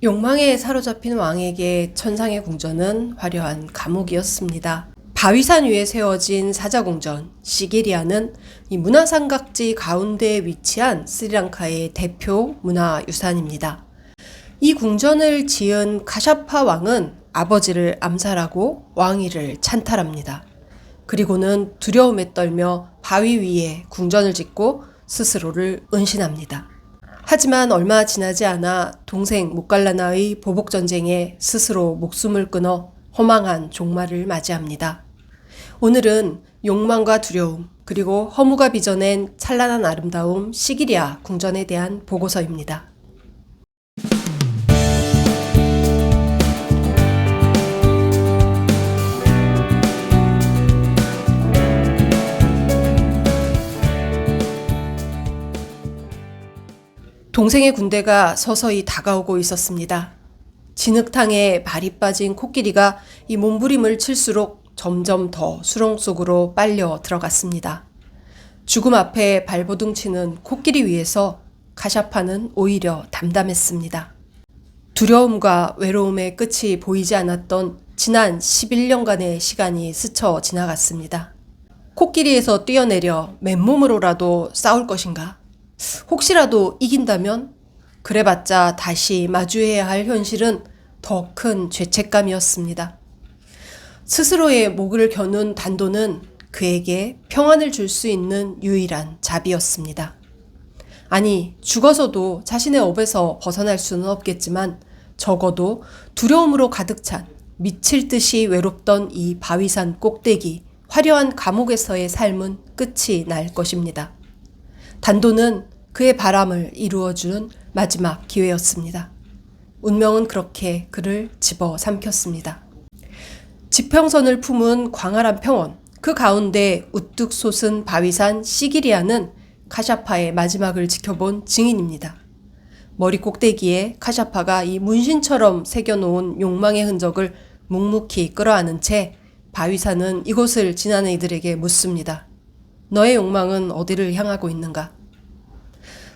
욕망에 사로잡힌 왕에게 천상의 궁전은 화려한 감옥이었습니다. 바위산 위에 세워진 사자궁전 시기리아는 이 문화삼각지 가운데에 위치한 스리랑카의 대표 문화유산입니다. 이 궁전을 지은 카샤파 왕은 아버지를 암살하고 왕위를 찬탈합니다. 그리고는 두려움에 떨며 바위 위에 궁전을 짓고 스스로를 은신합니다. 하지만 얼마 지나지 않아 동생 모칼라나의 보복전쟁에 스스로 목숨을 끊어 허망한 종말을 맞이합니다. 오늘은 욕망과 두려움 그리고 허무가 빚어낸 찬란한 아름다움 시기리아 궁전에 대한 보고서입니다. 동생의 군대가 서서히 다가오고 있었습니다. 진흙탕에 발이 빠진 코끼리가 이 몸부림을 칠수록 점점 더 수렁 속으로 빨려 들어갔습니다. 죽음 앞에 발버둥 치는 코끼리 위에서 카샤파는 오히려 담담했습니다. 두려움과 외로움의 끝이 보이지 않았던 지난 11년간의 시간이 스쳐 지나갔습니다. 코끼리에서 뛰어내려 맨몸으로라도 싸울 것인가? 혹시라도 이긴다면? 그래봤자 다시 마주해야 할 현실은 더 큰 죄책감이었습니다. 스스로의 목을 겨눈 단도는 그에게 평안을 줄 수 있는 유일한 자비였습니다. 아니, 죽어서도 자신의 업에서 벗어날 수는 없겠지만 적어도 두려움으로 가득 찬 미칠 듯이 외롭던 이 바위산 꼭대기 화려한 감옥에서의 삶은 끝이 날 것입니다. 단도는 그의 바람을 이루어주는 마지막 기회였습니다. 운명은 그렇게 그를 집어삼켰습니다. 지평선을 품은 광활한 평원, 그 가운데 우뚝 솟은 바위산 시기리아는 카샤파의 마지막을 지켜본 증인입니다. 머리 꼭대기에 카샤파가 이 문신처럼 새겨놓은 욕망의 흔적을 묵묵히 끌어안은 채 바위산은 이곳을 지나는 이들에게 묻습니다. 너의 욕망은 어디를 향하고 있는가?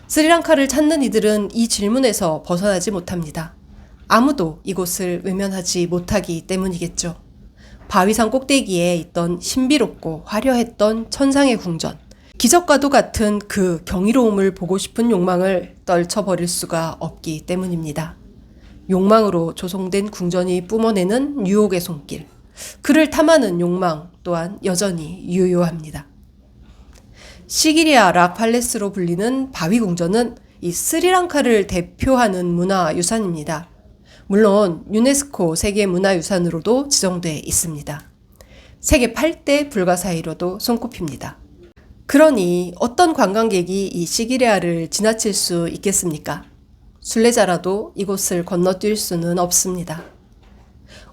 스리랑카를 찾는 이들은 이 질문에서 벗어나지 못합니다. 아무도 이곳을 외면하지 못하기 때문이겠죠. 바위산 꼭대기에 있던 신비롭고 화려했던 천상의 궁전, 기적과도 같은 그 경이로움을 보고 싶은 욕망을 떨쳐버릴 수가 없기 때문입니다. 욕망으로 조성된 궁전이 뿜어내는 유혹의 손길, 그를 탐하는 욕망 또한 여전히 유효합니다. 시기리아 락 팔레스로 불리는 바위 궁전은 이 스리랑카를 대표하는 문화유산입니다. 물론 유네스코 세계문화유산으로도 지정돼 있습니다. 세계 8대 불가사의로도 손꼽힙니다. 그러니 어떤 관광객이 이 시기리아를 지나칠 수 있겠습니까? 순례자라도 이곳을 건너뛸 수는 없습니다.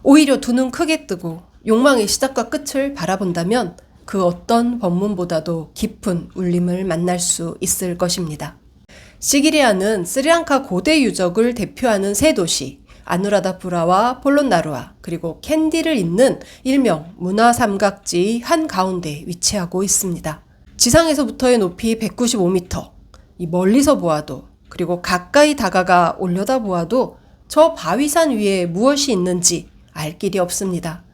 오히려 두 눈 크게 뜨고 욕망의 시작과 끝을 바라본다면 그 어떤 법문보다도 깊은 울림을 만날 수 있을 것입니다. 시기리아는 스리랑카 고대 유적을 대표하는 세 도시 아누라다푸라와 폴론나루아 그리고 캔디를 잇는 일명 문화삼각지의 한가운데 위치하고 있습니다. 지상에서부터의 높이 195m, 이 멀리서 보아도 그리고 가까이 다가가 올려다보아도 저 바위산 위에 무엇이 있는지 알 길이 없습니다.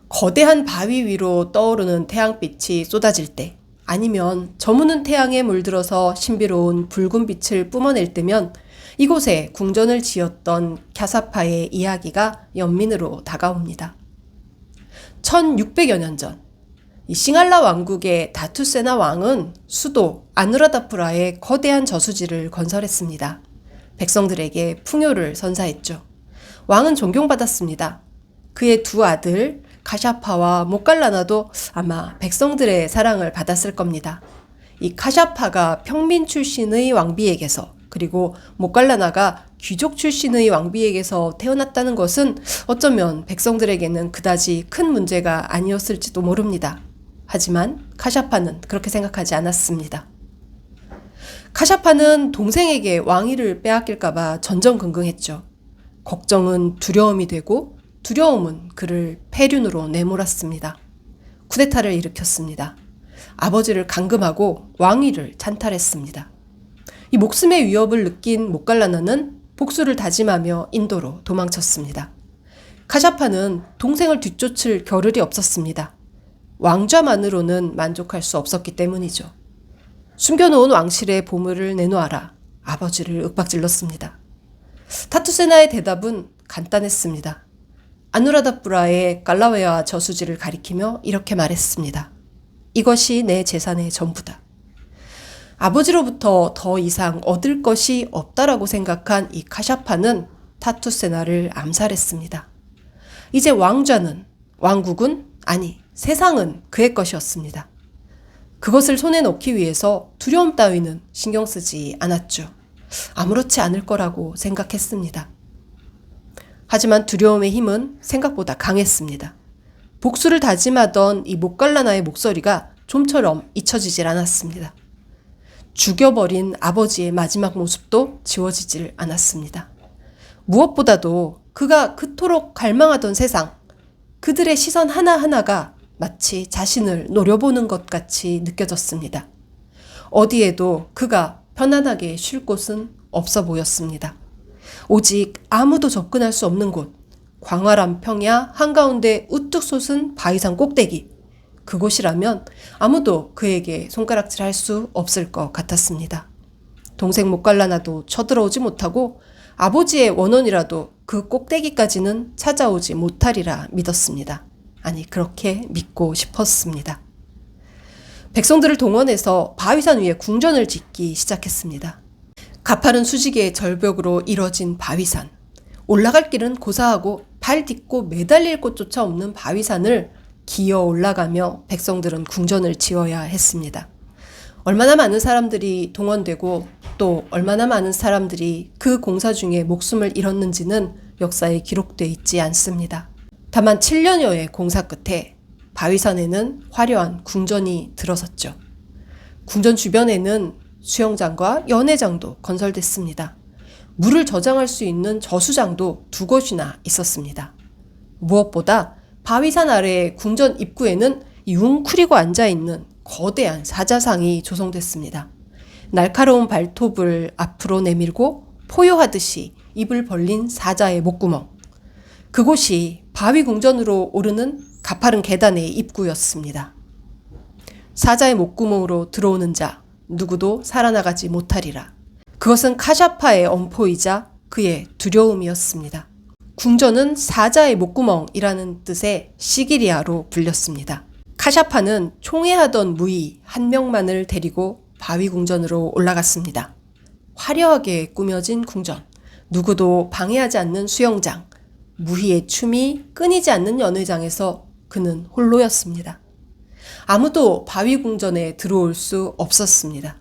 거대한 바위 위로 떠오르는 태양빛이 쏟아질 때 아니면 저무는 태양에 물들어서 신비로운 붉은 빛을 뿜어낼 때면 이곳에 궁전을 지었던 캬사파의 이야기가 연민으로 다가옵니다. 1600여 년 전, 이 싱할라 왕국의 다투세나 왕은 수도 아누라다푸라에 거대한 저수지를 건설했습니다. 백성들에게 풍요를 선사했죠. 왕은 존경받았습니다. 그의 두 아들 카샤파와 모칼라나도 아마 백성들의 사랑을 받았을 겁니다. 이 카샤파가 평민 출신의 왕비에게서 그리고 모칼라나가 귀족 출신의 왕비에게서 태어났다는 것은 어쩌면 백성들에게는 그다지 큰 문제가 아니었을지도 모릅니다. 하지만 카샤파는 그렇게 생각하지 않았습니다. 카샤파는 동생에게 왕위를 빼앗길까봐 전전긍긍했죠. 걱정은 두려움이 되고 두려움은 그를 폐륜으로 내몰았습니다. 쿠데타를 일으켰습니다. 아버지를 감금하고 왕위를 찬탈했습니다. 이 목숨의 위협을 느낀 모칼라나는 복수를 다짐하며 인도로 도망쳤습니다. 카샤파는 동생을 뒤쫓을 겨를이 없었습니다. 왕좌만으로는 만족할 수 없었기 때문이죠. 숨겨놓은 왕실의 보물을 내놓아라. 아버지를 윽박질렀습니다. 타투세나의 대답은 간단했습니다. 아누라다푸라의 깔라웨아 저수지를 가리키며 이렇게 말했습니다. 이것이 내 재산의 전부다. 아버지로부터 더 이상 얻을 것이 없다라고 생각한 이 카샤파는 타투세나를 암살했습니다. 이제 왕좌는, 왕국은, 아니 세상은 그의 것이었습니다. 그것을 손에 넣기 위해서 두려움 따위는 신경 쓰지 않았죠. 아무렇지 않을 거라고 생각했습니다. 하지만 두려움의 힘은 생각보다 강했습니다. 복수를 다짐하던 이 목갈라나의 목소리가 좀처럼 잊혀지질 않았습니다. 죽여버린 아버지의 마지막 모습도 지워지질 않았습니다. 무엇보다도 그가 그토록 갈망하던 세상, 그들의 시선 하나하나가 마치 자신을 노려보는 것 같이 느껴졌습니다. 어디에도 그가 편안하게 쉴 곳은 없어 보였습니다. 오직 아무도 접근할 수 없는 곳, 광활한 평야 한가운데 우뚝 솟은 바위산 꼭대기, 그곳이라면 아무도 그에게 손가락질할 수 없을 것 같았습니다. 동생 목갈라나도 쳐들어오지 못하고 아버지의 원혼이라도 그 꼭대기까지는 찾아오지 못하리라 믿었습니다. 아니, 그렇게 믿고 싶었습니다. 백성들을 동원해서 바위산 위에 궁전을 짓기 시작했습니다. 가파른 수직의 절벽으로 이뤄진 바위산. 올라갈 길은 고사하고 발 딛고 매달릴 곳조차 없는 바위산을 기어 올라가며 백성들은 궁전을 지어야 했습니다. 얼마나 많은 사람들이 동원되고 또 얼마나 많은 사람들이 그 공사 중에 목숨을 잃었는지는 역사에 기록되어 있지 않습니다. 다만 7년여의 공사 끝에 바위산에는 화려한 궁전이 들어섰죠. 궁전 주변에는 수영장과 연회장도 건설됐습니다. 물을 저장할 수 있는 저수장도 2곳이나 있었습니다. 무엇보다 바위산 아래의 궁전 입구에는 웅크리고 앉아있는 거대한 사자상이 조성됐습니다. 날카로운 발톱을 앞으로 내밀고 포효하듯이 입을 벌린 사자의 목구멍. 그곳이 바위 궁전으로 오르는 가파른 계단의 입구였습니다. 사자의 목구멍으로 들어오는 자 누구도 살아나가지 못하리라. 그것은 카샤파의 엄포이자 그의 두려움이었습니다. 궁전은 사자의 목구멍이라는 뜻의 시기리아로 불렸습니다. 카샤파는 총애하던 무이 1명만을 데리고 바위 궁전으로 올라갔습니다. 화려하게 꾸며진 궁전, 누구도 방해하지 않는 수영장, 무희의 춤이 끊이지 않는 연회장에서 그는 홀로였습니다. 아무도 바위 궁전에 들어올 수 없었습니다.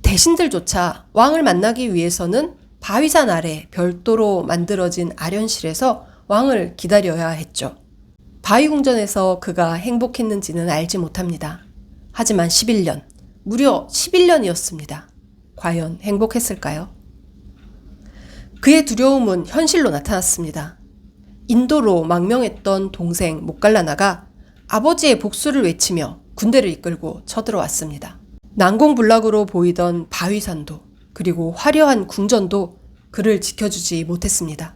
대신들조차 왕을 만나기 위해서는 바위산 아래 별도로 만들어진 아련실에서 왕을 기다려야 했죠. 바위 궁전에서 그가 행복했는지는 알지 못합니다. 하지만 11년, 무려 11년이었습니다. 과연 행복했을까요? 그의 두려움은 현실로 나타났습니다. 인도로 망명했던 동생 목갈라나가 아버지의 복수를 외치며 군대를 이끌고 쳐들어왔습니다. 난공불락으로 보이던 바위산도 그리고 화려한 궁전도 그를 지켜주지 못했습니다.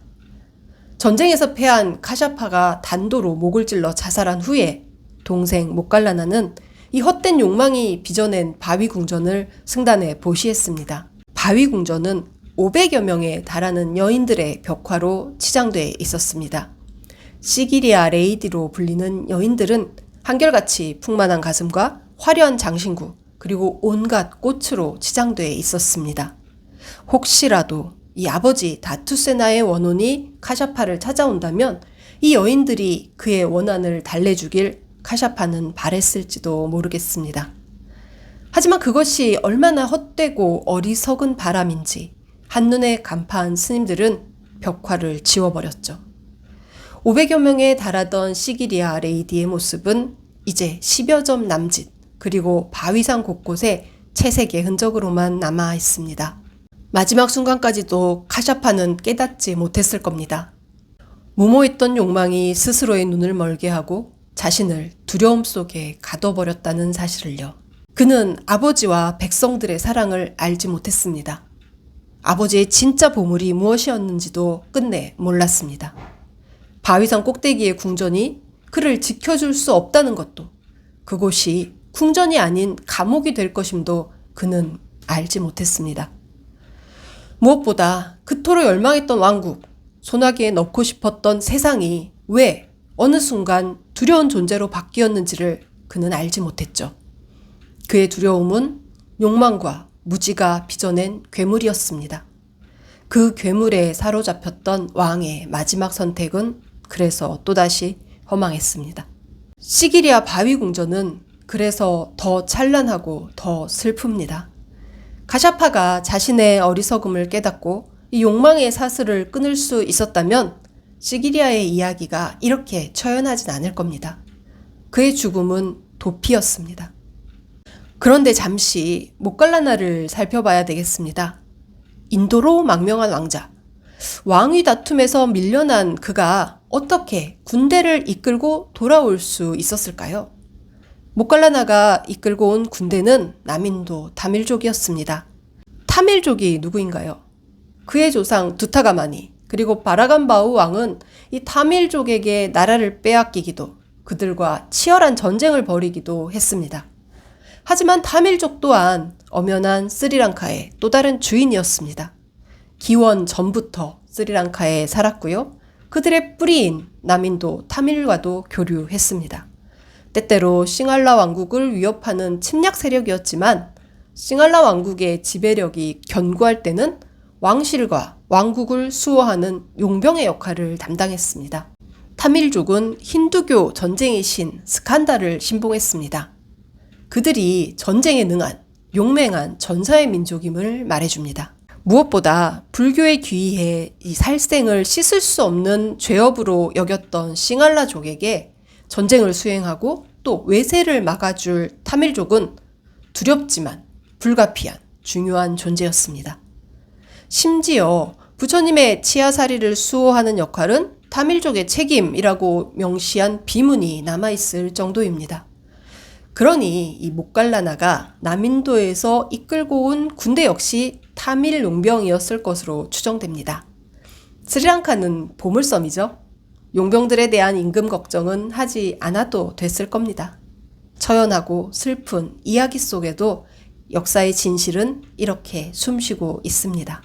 전쟁에서 패한 카샤파가 단도로 목을 찔러 자살한 후에 동생 목갈라나는 이 헛된 욕망이 빚어낸 바위궁전을 승단에 보시했습니다. 바위궁전은 500여 명에 달하는 여인들의 벽화로 치장돼 있었습니다. 시기리아 레이디로 불리는 여인들은 한결같이 풍만한 가슴과 화려한 장신구 그리고 온갖 꽃으로 치장돼 있었습니다. 혹시라도 이 아버지 다투세나의 원혼이 카샤파를 찾아온다면 이 여인들이 그의 원한을 달래주길 카샤파는 바랬을지도 모르겠습니다. 하지만 그것이 얼마나 헛되고 어리석은 바람인지 한눈에 간파한 스님들은 벽화를 지워버렸죠. 500여 명에 달하던 시기리아 레이디의 모습은 이제 10여 점 남짓 그리고 바위산 곳곳에 채색의 흔적으로만 남아 있습니다. 마지막 순간까지도 카샤파는 깨닫지 못했을 겁니다. 무모했던 욕망이 스스로의 눈을 멀게 하고 자신을 두려움 속에 가둬버렸다는 사실을요. 그는 아버지와 백성들의 사랑을 알지 못했습니다. 아버지의 진짜 보물이 무엇이었는지도 끝내 몰랐습니다. 바위산 꼭대기의 궁전이 그를 지켜줄 수 없다는 것도, 그곳이 궁전이 아닌 감옥이 될 것임도 그는 알지 못했습니다. 무엇보다 그토록 열망했던 왕국, 소나기에 넣고 싶었던 세상이 왜 어느 순간 두려운 존재로 바뀌었는지를 그는 알지 못했죠. 그의 두려움은 욕망과 무지가 빚어낸 괴물이었습니다. 그 괴물에 사로잡혔던 왕의 마지막 선택은 그래서 또다시 허망했습니다. 시기리아 바위궁전은 그래서 더 찬란하고 더 슬픕니다. 가샤파가 자신의 어리석음을 깨닫고 이 욕망의 사슬을 끊을 수 있었다면 시기리아의 이야기가 이렇게 처연하진 않을 겁니다. 그의 죽음은 도피였습니다. 그런데 잠시 모칼라나를 살펴봐야 되겠습니다. 인도로 망명한 왕자, 왕위 다툼에서 밀려난 그가 어떻게 군대를 이끌고 돌아올 수 있었을까요? 모칼라나가 이끌고 온 군대는 남인도 타밀족이었습니다. 타밀족이 누구인가요? 그의 조상 두타가마니 그리고 바라간바우 왕은 이 타밀족에게 나라를 빼앗기기도, 그들과 치열한 전쟁을 벌이기도 했습니다. 하지만 타밀족 또한 엄연한 스리랑카의 또 다른 주인이었습니다. 기원 전부터 스리랑카에 살았고요. 그들의 뿌리인 남인도 타밀과도 교류했습니다. 때때로 싱할라 왕국을 위협하는 침략 세력이었지만 싱할라 왕국의 지배력이 견고할 때는 왕실과 왕국을 수호하는 용병의 역할을 담당했습니다. 타밀족은 힌두교 전쟁의 신 스칸다를 신봉했습니다. 그들이 전쟁에 능한 용맹한 전사의 민족임을 말해줍니다. 무엇보다 불교에 귀의해 이 살생을 씻을 수 없는 죄업으로 여겼던 싱할라족에게 전쟁을 수행하고 또 외세를 막아줄 타밀족은 두렵지만 불가피한 중요한 존재였습니다. 심지어 부처님의 치아사리를 수호하는 역할은 타밀족의 책임이라고 명시한 비문이 남아있을 정도입니다. 그러니 이 모칼라나가 남인도에서 이끌고 온 군대 역시 타밀 용병이었을 것으로 추정됩니다. 스리랑카는 보물섬이죠. 용병들에 대한 임금 걱정은 하지 않아도 됐을 겁니다. 처연하고 슬픈 이야기 속에도 역사의 진실은 이렇게 숨쉬고 있습니다.